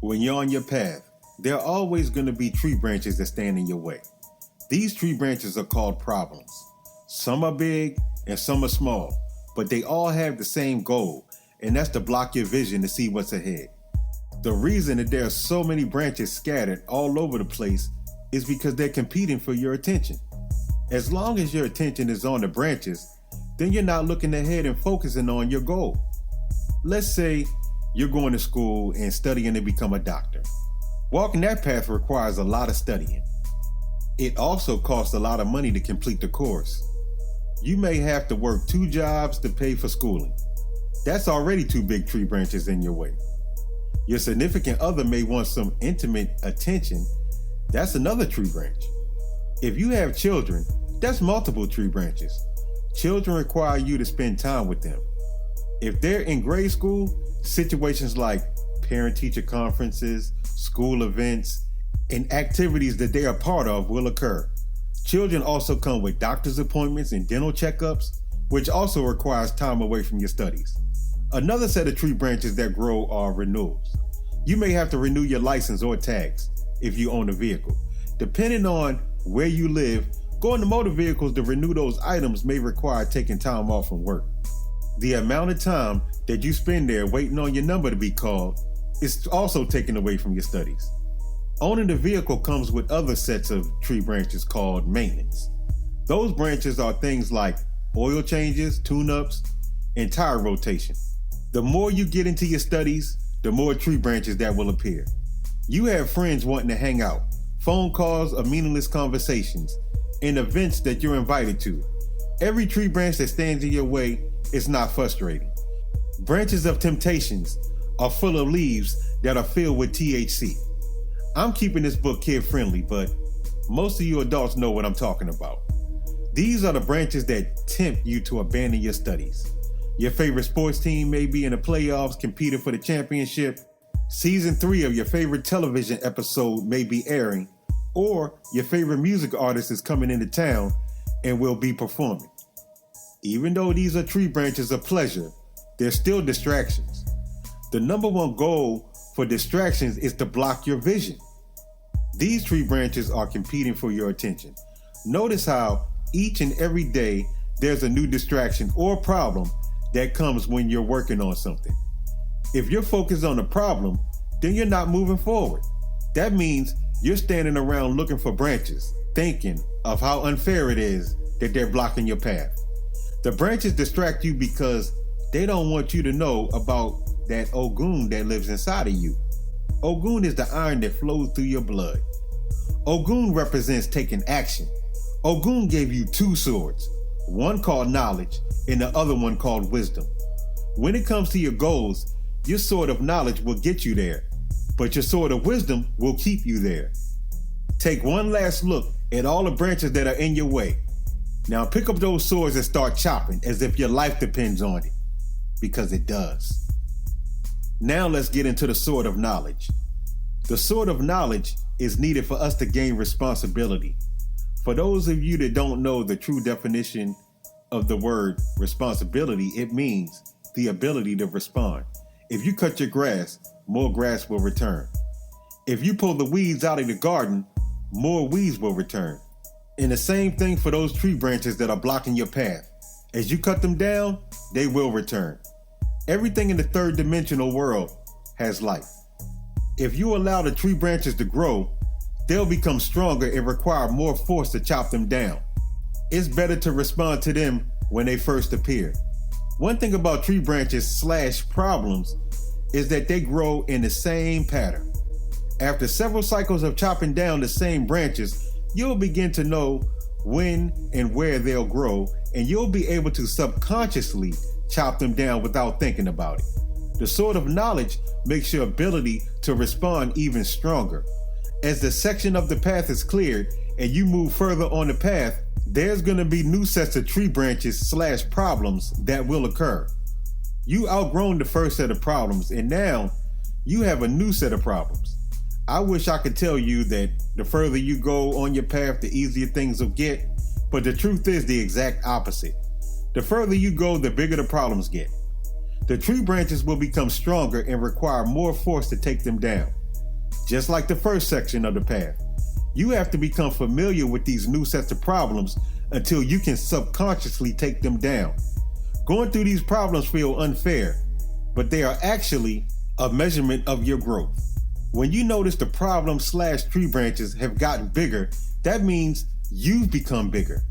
When you're on your path, there are always going to be tree branches that stand in your way. These tree branches are called problems. Some are big and some are small, but they all have the same goal, and that's to block your vision to see what's ahead. The reason that there are so many branches scattered all over the place is because they're competing for your attention. As long as your attention is on the branches, then you're not looking ahead and focusing on your goal. Let's say you're going to school and studying to become a doctor. Walking that path requires a lot of studying. It also costs a lot of money to complete the course. You may have to work 2 jobs to pay for schooling. That's already 2 big tree branches in your way. Your significant other may want some intimate attention. That's another tree branch. If you have children, that's multiple tree branches. Children require you to spend time with them. If they're in grade school, situations like parent-teacher conferences, school events, and activities that they are part of will occur. Children also come with doctor's appointments and dental checkups, which also requires time away from your studies. Another set of tree branches that grow are renewals. You may have to renew your license or tags if you own a vehicle. Depending on where you live, going to motor vehicles to renew those items may require taking time off from work. The amount of time that you spend there waiting on your number to be called is also taken away from your studies. Owning the vehicle comes with other sets of tree branches called maintenance. Those branches are things like oil changes, tune-ups, and tire rotation. The more you get into your studies, the more tree branches that will appear. You have friends wanting to hang out, phone calls or meaningless conversations, and events that you're invited to. Every tree branch that stands in your way is not frustrating. Branches of temptations are full of leaves that are filled with THC. I'm keeping this book kid-friendly, but most of you adults know what I'm talking about. These are the branches that tempt you to abandon your studies. Your favorite sports team may be in the playoffs competing for the championship. Season 3 of your favorite television episode may be airing, or your favorite music artist is coming into town and will be performing. Even though these are tree branches of pleasure, they're still distractions. The number one goal for distractions is to block your vision. These tree branches are competing for your attention. Notice how each and every day there's a new distraction or problem that comes when you're working on something. If you're focused on the problem, then you're not moving forward. That means you're standing around looking for branches, thinking of how unfair it is that they're blocking your path. The branches distract you because they don't want you to know about that Ogun that lives inside of you. Ogun is the iron that flows through your blood. Ogun represents taking action. Ogun gave you 2 swords, one called knowledge and the other one called wisdom. When it comes to your goals, your sword of knowledge will get you there, but your sword of wisdom will keep you there. Take one last look at all the branches that are in your way. Now pick up those swords and start chopping as if your life depends on it, because it does. Now let's get into the sword of knowledge. The sword of knowledge is needed for us to gain responsibility. For those of you that don't know the true definition of the word responsibility, it means the ability to respond. If you cut your grass, more grass will return. If you pull the weeds out of the garden, more weeds will return. And the same thing for those tree branches that are blocking your path. As you cut them down, they will return. Everything in the 3rd dimensional world has life. If you allow the tree branches to grow, they'll become stronger and require more force to chop them down. It's better to respond to them when they first appear. One thing about tree branches / problems is that they grow in the same pattern. After several cycles of chopping down the same branches, you'll begin to know when and where they'll grow, and you'll be able to subconsciously chop them down without thinking about it. The sword of knowledge makes your ability to respond even stronger. As the section of the path is cleared and you move further on the path, there's going to be new sets of tree branches / problems that will occur. You outgrown the first set of problems, and now you have a new set of problems. I wish I could tell you that the further you go on your path, the easier things will get, but the truth is the exact opposite. The further you go, the bigger the problems get. The tree branches will become stronger and require more force to take them down. Just like the first section of the path, you have to become familiar with these new sets of problems until you can subconsciously take them down. Going through these problems feel unfair, but they are actually a measurement of your growth. When you notice the problem/tree branches have gotten bigger, that means you've become bigger.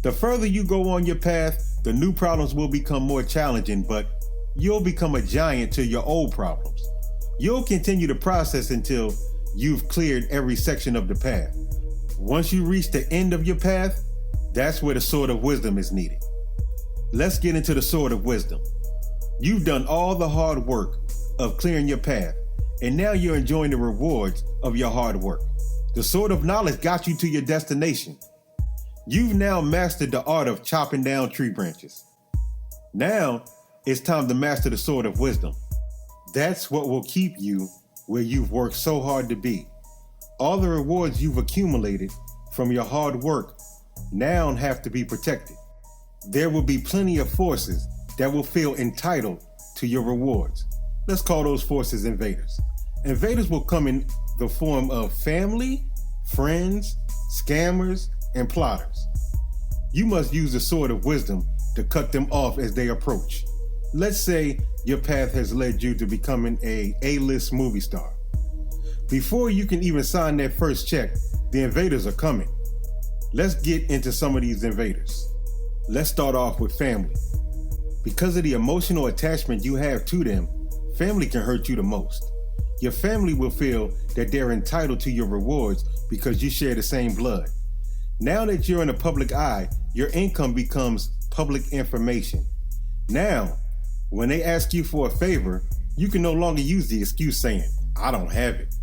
The further you go on your path, the new problems will become more challenging, but you'll become a giant to your old problems. You'll continue the process until you've cleared every section of the path. Once you reach the end of your path, that's where the sword of wisdom is needed. Let's get into the sword of wisdom. You've done all the hard work of clearing your path, and now you're enjoying the rewards of your hard work. The sword of knowledge got you to your destination. You've now mastered the art of chopping down tree branches. Now, it's time to master the sword of wisdom. That's what will keep you where you've worked so hard to be. All the rewards you've accumulated from your hard work now have to be protected. There will be plenty of forces that will feel entitled to your rewards. Let's call those forces invaders. Invaders will come in the form of family, friends, scammers, and plotters. You must use the sword of wisdom to cut them off as they approach. Let's say your path has led you to becoming a A-list movie star. Before you can even sign that first check, the invaders are coming. Let's get into some of these invaders. Let's start off with family. Because of the emotional attachment you have to them, family can hurt you the most. Your family will feel that they're entitled to your rewards because you share the same blood. Now that you're in the public eye, your income becomes public information. Now, when they ask you for a favor, you can no longer use the excuse saying, "I don't have it."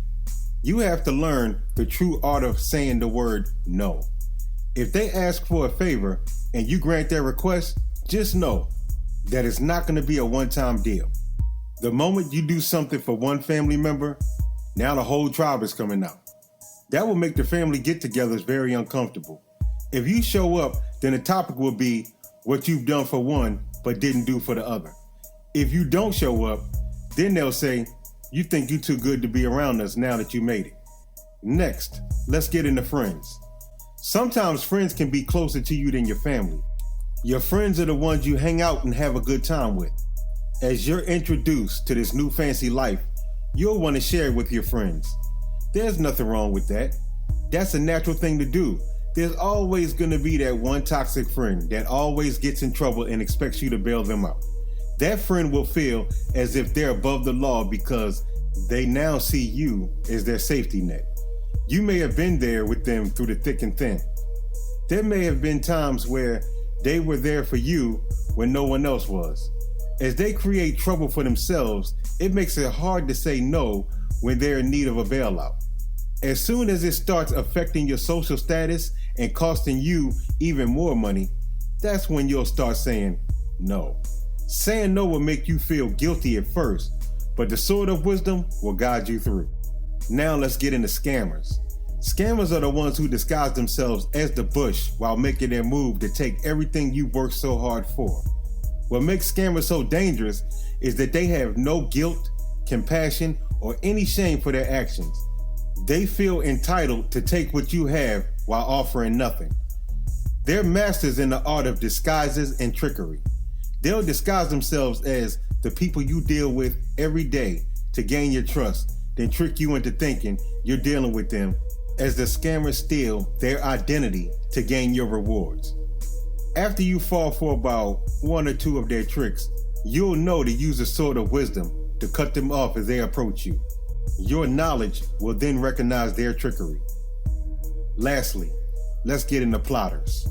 You have to learn the true art of saying the word no. If they ask for a favor and you grant their request, just know that it's not going to be a one-time deal. The moment you do something for one family member, now the whole tribe is coming out. That will make the family get-togethers very uncomfortable. If you show up, then the topic will be what you've done for one but didn't do for the other. If you don't show up, then they'll say, "You think you're too good to be around us now that you made it." Next, let's get into friends. Sometimes friends can be closer to you than your family. Your friends are the ones you hang out and have a good time with. As you're introduced to this new fancy life, you'll want to share it with your friends. There's nothing wrong with that. That's a natural thing to do. There's always going to be that one toxic friend that always gets in trouble and expects you to bail them out. That friend will feel as if they're above the law because they now see you as their safety net. You may have been there with them through the thick and thin. There may have been times where they were there for you when no one else was. As they create trouble for themselves, it makes it hard to say no when they're in need of a bailout. As soon as it starts affecting your social status and costing you even more money, that's when you'll start saying no. Saying no will make you feel guilty at first, but the sword of wisdom will guide you through. Now let's get into scammers. Scammers are the ones who disguise themselves as the bush while making their move to take everything you worked so hard for. What makes scammers so dangerous is that they have no guilt, compassion, or any shame for their actions. They feel entitled to take what you have while offering nothing. They're masters in the art of disguises and trickery. They'll disguise themselves as the people you deal with every day to gain your trust, then trick you into thinking you're dealing with them as the scammers steal their identity to gain your rewards. After you fall for about one or two of their tricks, you'll know to use the sword of wisdom to cut them off as they approach you. Your knowledge will then recognize their trickery. Lastly, let's get into plotters.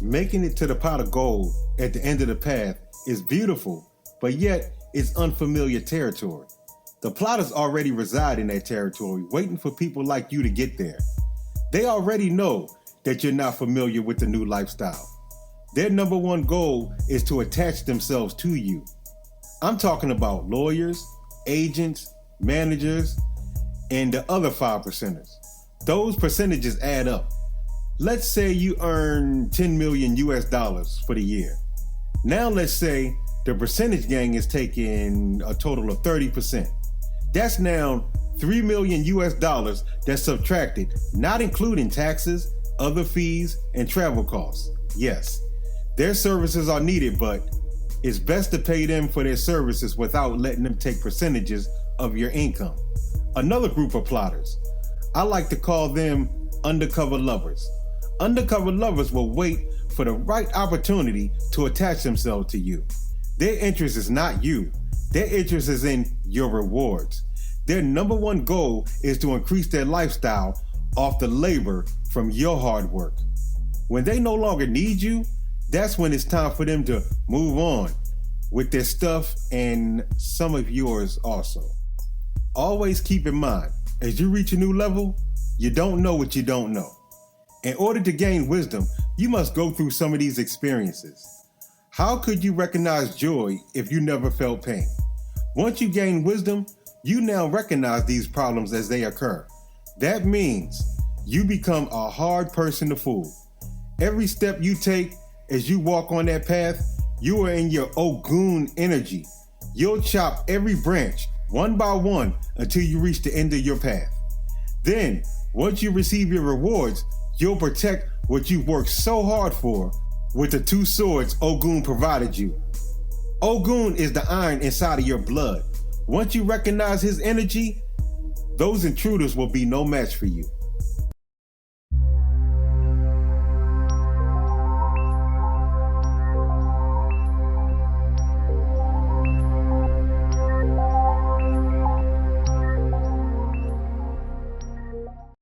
Making it to the pot of gold at the end of the path is beautiful, but yet it's unfamiliar territory. The plotters already reside in that territory, waiting for people like you to get there. They already know that you're not familiar with the new lifestyle. Their number one goal is to attach themselves to you. I'm talking about lawyers, agents, managers, and the other 5%ers. Those percentages add up. Let's say you earn $10 million for the year. Now let's say the percentage gang is taking a total of 30%. That's now $3 million that's subtracted, not including taxes, other fees, and travel costs. Yes, their services are needed, but it's best to pay them for their services without letting them take percentages of your income. Another group of plotters, I like to call them undercover lovers. Undercover lovers will wait for the right opportunity to attach themselves to you. Their interest is not you. Their interest is in your rewards. Their number one goal is to increase their lifestyle off the labor from your hard work. When they no longer need you, that's when it's time for them to move on with their stuff and some of yours also. Always keep in mind, as you reach a new level, you don't know what you don't know. In order to gain wisdom, you must go through some of these experiences. How could you recognize joy if you never felt pain? Once you gain wisdom, you now recognize these problems as they occur. That means you become a hard person to fool. Every step you take as you walk on that path, you are in your Ogun energy. You'll chop every branch one by one until you reach the end of your path. Then, once you receive your rewards, you'll protect what you've worked so hard for with the two swords Ogun provided you. Ogun is the iron inside of your blood. Once you recognize his energy, those intruders will be no match for you.